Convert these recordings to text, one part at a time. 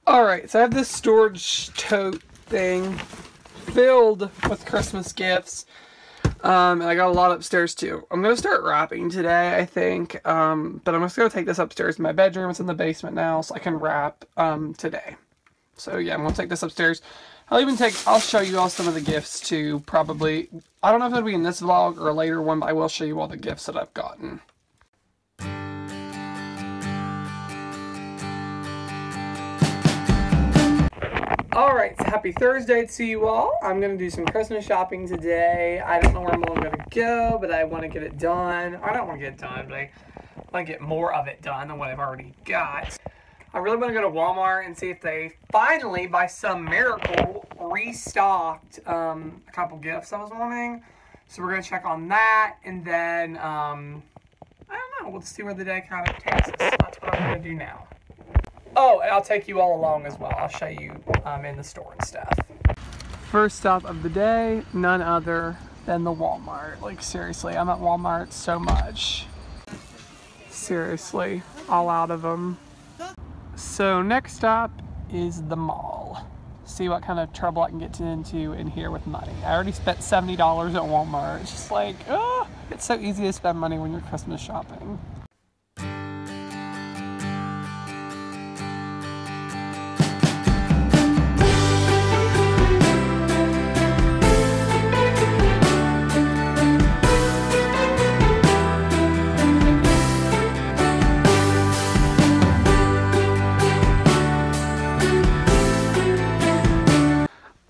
Alright, so I have this storage tote thing filled with Christmas gifts. And I got a lot upstairs too. I'm going to start wrapping today, I think. But I'm just going to take this upstairs to my bedroom. It's in the basement now, so I can wrap today. So yeah, I'm going to take this upstairs. I'll show you all some of the gifts too, probably. I don't know if it'll be in this vlog or a later one, but I will show you all the gifts that I've gotten. Alright, so happy Thursday to you all. I'm going to do some Christmas shopping today. I don't know where I'm going to go, but I want to get it done. I don't want to get it done, but I want to get more of it done than what I've already got. I really want to go to Walmart and see if they finally, by some miracle, restocked a couple gifts I was wanting. So we're going to check on that, and then, I don't know, we'll see where the day kind of takes us. That's what I'm going to do now. Oh, and I'll take you all along as well. I'll show you in the store and stuff. First stop of the day, none other than the Walmart. Like, seriously, I'm at Walmart so much. Seriously, all out of them. So next stop is the mall. See what kind of trouble I can get into in here with money. I already spent $70 at Walmart. It's just like, oh, it's so easy to spend money when you're Christmas shopping.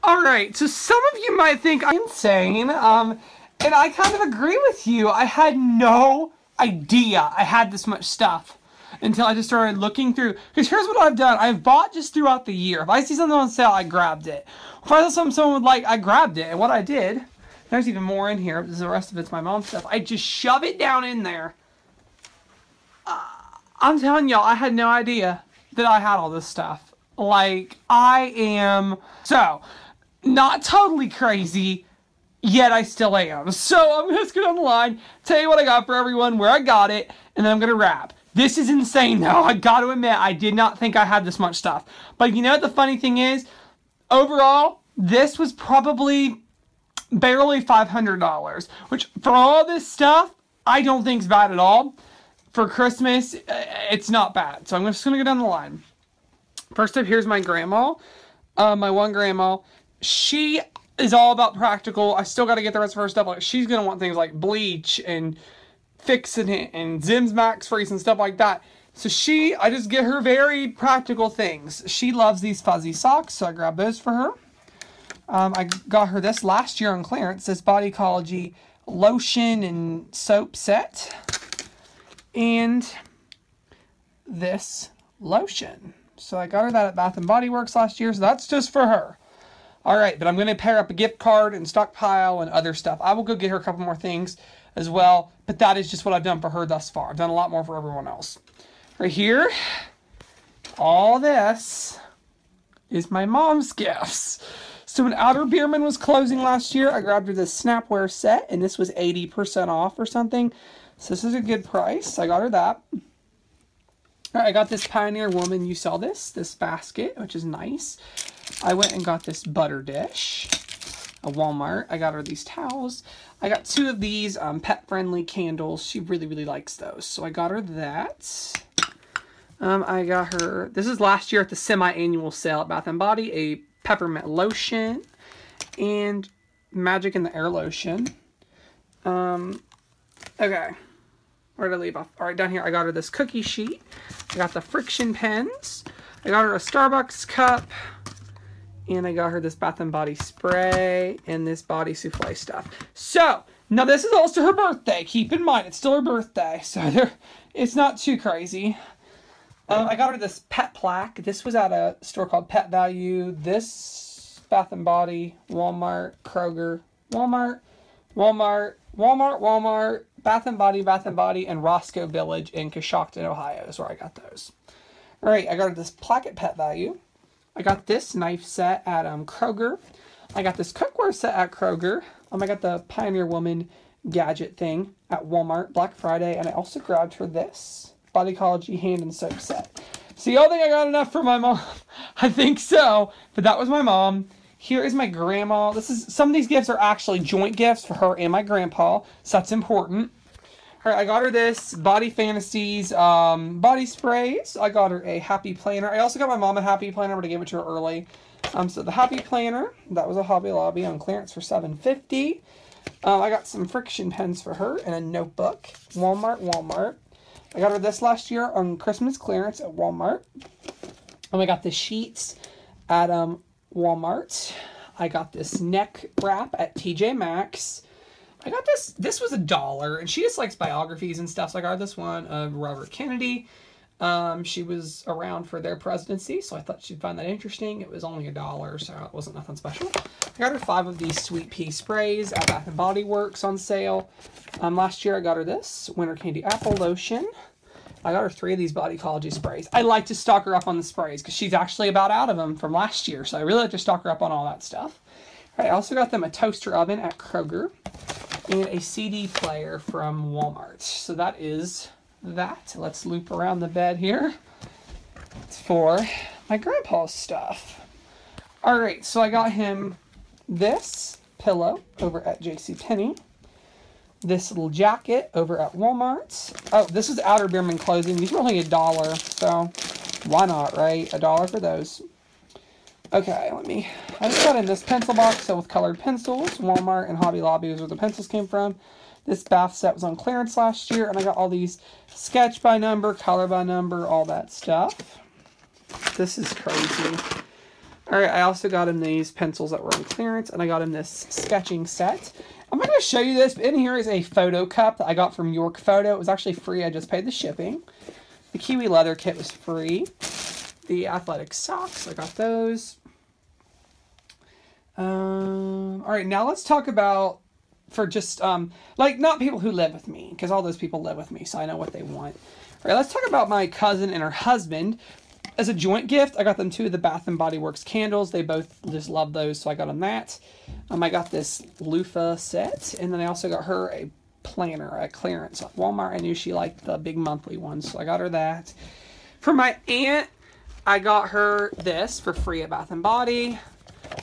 Alright, so some of you might think I'm insane, and I kind of agree with you. I had no idea I had this much stuff until I just started looking through. Because here's what I've done. I've bought just throughout the year. If I see something on sale, I grabbed it. If I saw something someone would like, I grabbed it. And what I did, there's even more in here. The rest of it's my mom's stuff. I just shove it down in there. I'm telling y'all, I had no idea that I had all this stuff. Like, I am... So... not totally crazy, yet I still am. So I'm just going to go on the line, tell you what I got for everyone, where I got it, and then I'm going to wrap. This is insane though. I got to admit, I did not think I had this much stuff. But you know what the funny thing is? Overall, this was probably barely $500, which for all this stuff, I don't think is bad at all. For Christmas, it's not bad. So I'm just going to go down the line. First up, here's my grandma. My one grandma. She is all about practical. I still got to get the rest of her stuff. Like, she's going to want things like bleach and fixing it and Zim's Max Freeze and stuff like that. So I just get her very practical things. She loves these fuzzy socks, so I grabbed those for her. I got her this last year on clearance, this Body Ecology lotion and soap set. And this lotion. So I got her that at Bath & Body Works last year, so that's just for her. Alright, but I'm going to pair up a gift card and stockpile and other stuff. I will go get her a couple more things as well, but that is just what I've done for her thus far. I've done a lot more for everyone else. Right here, all this is my mom's gifts. So when Outer Beerman was closing last year, I grabbed her this Snapware set, and this was 80% off or something. So this is a good price. I got her that. Alright, I got this Pioneer Woman, you saw this basket, which is nice. I went and got this butter dish at Walmart. I got her these towels. I got 2 of these pet-friendly candles. She really, really likes those. So I got her that. I got her, this is last year at the semi-annual sale at Bath & Body, a peppermint lotion and Magic in the Air lotion. Okay. Where did I leave off? Alright, down here I got her this cookie sheet. I got the friction pens. I got her a Starbucks cup. And I got her this Bath & Body spray and this body souffle stuff. So, now this is also her birthday. Keep in mind, it's still her birthday. So, it's not too crazy. I got her this pet plaque. This was at a store called Pet Value. This, Bath & Body, Walmart, Kroger, Walmart, Bath & Body, and Roscoe Village in Coshocton, Ohio is where I got those. Alright, I got her this plaque at Pet Value. I got this knife set at Kroger. I got this cookware set at Kroger. I got the Pioneer Woman gadget thing at Walmart Black Friday. And I also grabbed her this Body Ecology hand and soap set. So y'all think I got enough for my mom? I think so, but that was my mom. Here is my grandma. Some of these gifts are actually joint gifts for her and my grandpa, so that's important. All right, I got her this Body Fantasies body sprays. I got her a Happy Planner. I also got my mom a Happy Planner, but I gave it to her early. So the Happy Planner, that was a Hobby Lobby on clearance for $7.50. I got some friction pens for her and a notebook. Walmart. I got her this last year on Christmas clearance at Walmart. And I got the sheets at Walmart. I got this neck wrap at TJ Maxx. I got this was $1, and she just likes biographies and stuff, so I got this one of Robert Kennedy. She was around for their presidency, so I thought she'd find that interesting. It was only $1, so it wasn't nothing special. I got her 5 of these Sweet Pea sprays at Bath & Body Works on sale. Last year I got her this Winter Candy Apple Lotion. I got her 3 of these Bodycology sprays. I like to stock her up on the sprays because she's actually about out of them from last year, so I really like to stock her up on all that stuff. All right, I also got them a toaster oven at Kroger and a CD player from Walmart. So that is that. Let's loop around the bed here. It's for my grandpa's stuff. All right, so I got him this pillow over at JCPenney. This little jacket over at Walmart. Oh, this is Outer Bierman clothing. These were only $1, so why not, right? $1 for those. Okay, I just got in this pencil box, so with colored pencils. Walmart and Hobby Lobby was where the pencils came from. This bath set was on clearance last year, and I got all these sketch by number, color by number, all that stuff. This is crazy. All right, I also got him these pencils that were on clearance, and I got him this sketching set. I'm not going to show you this, but in here is a photo cup that I got from York Photo. It was actually free. I just paid the shipping. The Kiwi leather kit was free. The athletic socks, I got those. All right, now let's talk about for just, like, not people who live with me, because all those people live with me, so I know what they want. All right, let's talk about my cousin and her husband. As a joint gift, I got them 2 of the Bath & Body Works candles. They both just love those, so I got them that. I got this loofah set, and then I also got her a planner at clearance at Walmart. I knew she liked the big monthly ones, so I got her that. For my aunt, I got her this for free at Bath & Body.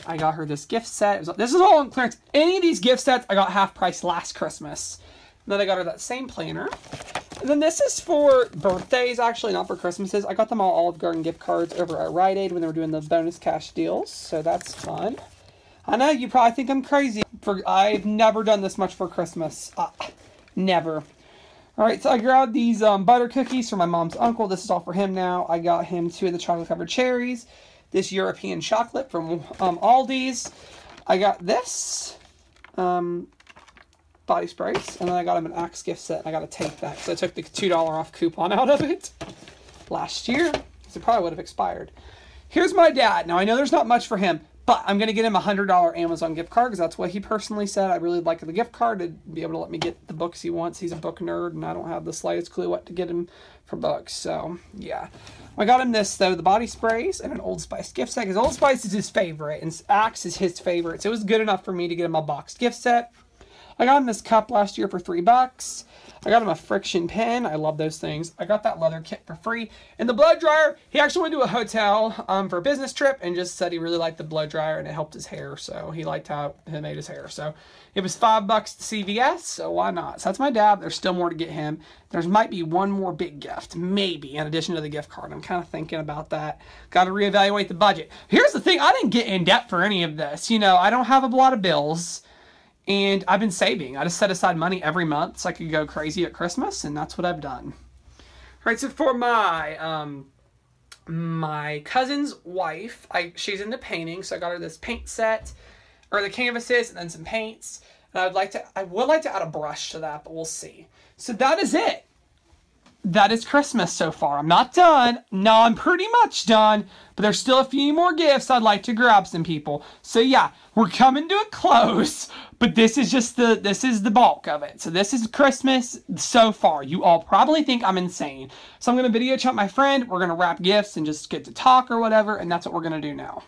I got her this gift set. This is all on clearance. Any of these gift sets, I got half price last Christmas. And then I got her that same planner. And then this is for birthdays, actually, not for Christmases. I got them all Olive Garden gift cards over at Rite Aid when they were doing the bonus cash deals. So that's fun. I know you probably think I'm crazy. I've never done this much for Christmas. Never. All right, so I grabbed these butter cookies for my mom's uncle. This is all for him now. I got him 2 of the chocolate-covered cherries. This European chocolate from Aldi's. I got this body sprays, and then I got him an Axe gift set, and I got to take that, so I took the $2 off coupon out of it last year, so it probably would have expired. Here's my dad. Now, I know there's not much for him, but I'm going to get him a $100 Amazon gift card, because that's what he personally said. I really like the gift card to be able to let me get the books he wants. He's a book nerd, and I don't have the slightest clue what to get him for books, so yeah. I got him this, though, the body sprays and an Old Spice gift set, because Old Spice is his favorite, and Axe is his favorite, so it was good enough for me to get him a boxed gift set. I got him this cup last year for $3. I got him a friction pen. I love those things. I got that leather kit for free. And the blow dryer, he actually went to a hotel for a business trip and just said he really liked the blow dryer and it helped his hair. So he liked how it made his hair. So it was $5 to CVS, so why not? So that's my dad. There's still more to get him. There might be one more big gift, maybe, in addition to the gift card. I'm kind of thinking about that. Got to reevaluate the budget. Here's the thing. I didn't get in debt for any of this. You know, I don't have a lot of bills. And I've been saving. I just set aside money every month so I could go crazy at Christmas, and that's what I've done. All right, so for my my cousin's wife, she's into painting, so I got her this paint set, or the canvases, and then some paints. And I would like to add a brush to that, but we'll see. So that is it. That is Christmas so far. I'm not done. No, I'm pretty much done. But there's still a few more gifts I'd like to grab some people. So yeah, we're coming to a close. But this is just this is the bulk of it. So this is Christmas so far. You all probably think I'm insane. So I'm going to video chat my friend. We're going to wrap gifts and just get to talk or whatever. And that's what we're going to do now.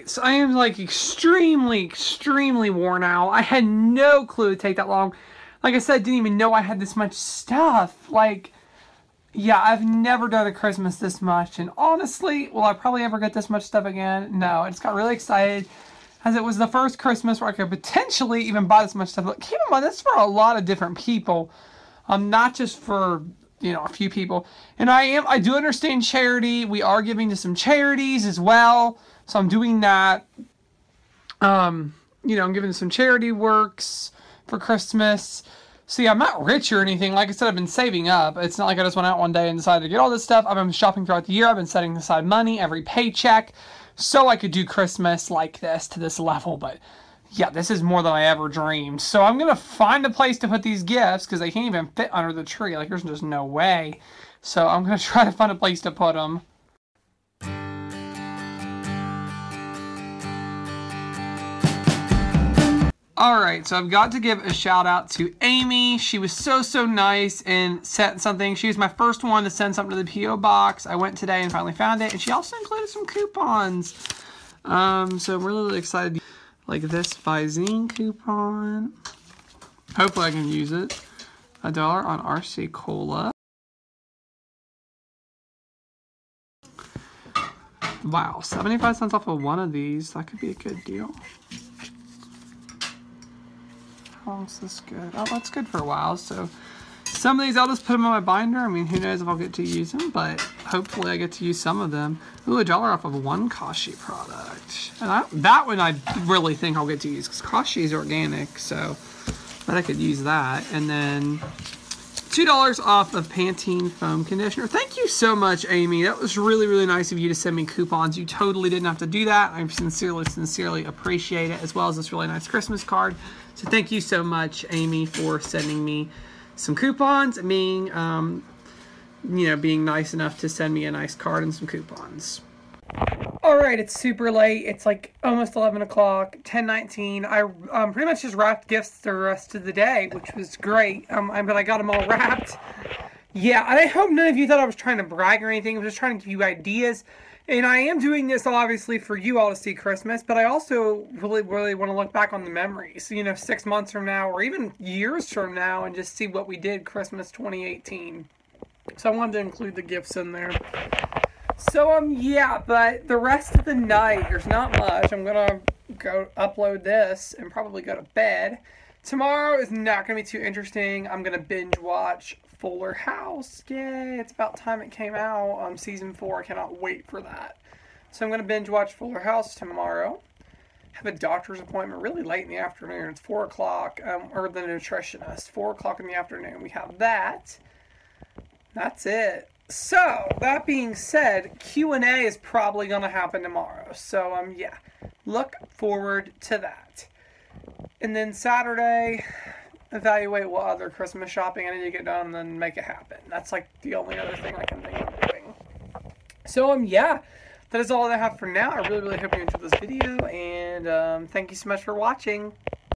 Alright, so I am like extremely worn out. I had no clue it'd take that long. Like I said, I didn't even know I had this much stuff. Like, yeah, I've never done a Christmas this much. And honestly, will I probably ever get this much stuff again? No, I just got really excited as it was the first Christmas where I could potentially even buy this much stuff. But keep in mind, this is for a lot of different people. Not just for, you know, a few people. And I do understand charity. We are giving to some charities as well. So I'm doing that. You know, I'm giving to some charity works for Christmas. So yeah, I'm not rich or anything. Like I said, I've been saving up. It's not like I just went out one day and decided to get all this stuff. I've been shopping throughout the year. I've been setting aside money every paycheck so I could do Christmas like this to this level. But yeah, this is more than I ever dreamed. So I'm going to find a place to put these gifts because they can't even fit under the tree. Like, there's just no way. So I'm going to try to find a place to put them. Alright, so I've got to give a shout out to Amy. She was so nice and sent something. She was my first one to send something to the P.O. box. I went today and finally found it. And she also included some coupons. So I'm really excited. Like this Visine coupon. Hopefully I can use it. $1 on RC Cola. Wow, 75 cents off of one of these. That could be a good deal. How long is this good? Oh, that's good for a while. So some of these I'll just put them on my binder. I mean, who knows if I'll get to use them, but hopefully I get to use some of them. Ooh, $1 off of one Kashi product. And that one I really think I'll get to use because Kashi is organic, so but I could use that. And then $2 off of Pantene foam conditioner. Thank you so much, Amy. That was really nice of you to send me coupons. You totally didn't have to do that. I sincerely appreciate it, as well as this really nice Christmas card. So thank you so much, Amy, for sending me some coupons, being, you know, being nice enough to send me a nice card and some coupons. Alright, it's super late. It's like almost 11 o'clock, 10:19. I pretty much just wrapped gifts the rest of the day, which was great. But I got them all wrapped. Yeah, I hope none of you thought I was trying to brag or anything. I was just trying to give you ideas. And I am doing this obviously for you all to see Christmas, but I also really want to look back on the memories, you know, 6 months from now or even years from now and just see what we did Christmas 2018. So I wanted to include the gifts in there. So, yeah, but the rest of the night, there's not much. I'm going to go upload this and probably go to bed. Tomorrow is not going to be too interesting. I'm going to binge watch Fuller House. Yay, it's about time it came out. Season 4, I cannot wait for that. So I'm going to binge watch Fuller House tomorrow. Have a doctor's appointment really late in the afternoon. It's 4 o'clock, or the nutritionist. 4 o'clock in the afternoon. We have that. That's it. So, that being said, Q&A is probably going to happen tomorrow. So, yeah, look forward to that. And then Saturday, evaluate what other Christmas shopping I need to get done and then make it happen. That's like the only other thing I can think of doing. So, yeah, that is all I have for now. I really hope you enjoyed this video, and thank you so much for watching.